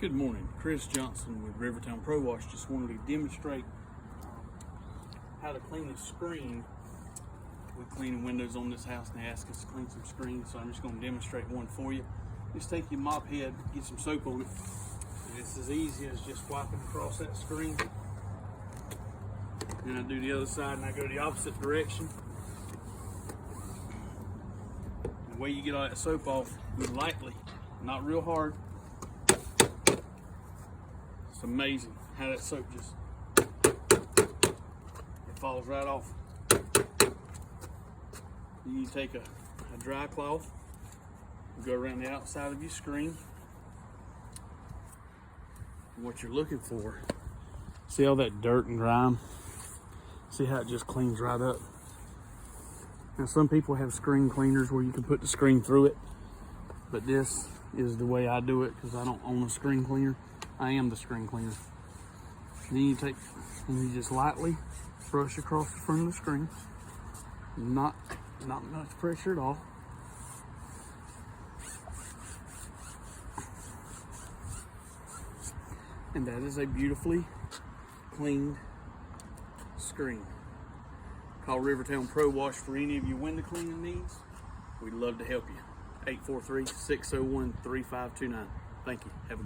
Good morning, Chris Johnson with Rivertown Pro Wash. Just wanted to demonstrate how to clean the screen. We're cleaning windows on this house and they asked us to clean some screens, so I'm just going to demonstrate one for you. Just take your mop head, get some soap on it. It's as easy as just wiping across that screen. Then I do the other side and I go the opposite direction. The way you get all that soap off, you lightly, not real hard. It's amazing how that soap just, it falls right off. Then you take a dry cloth, go around the outside of your screen. And what you're looking for, see all that dirt and grime? See how it just cleans right up? Now some people have screen cleaners where you can put the screen through it, but this is the way I do it because I don't own a screen cleaner. I am the screen cleaner. Then you take and you just lightly brush across the front of the screen. Not much pressure at all. And that is a beautifully cleaned screen. Call Rivertown Pro Wash for any of your window cleaning needs. We'd love to help you. 843-601-3529. Thank you. Have a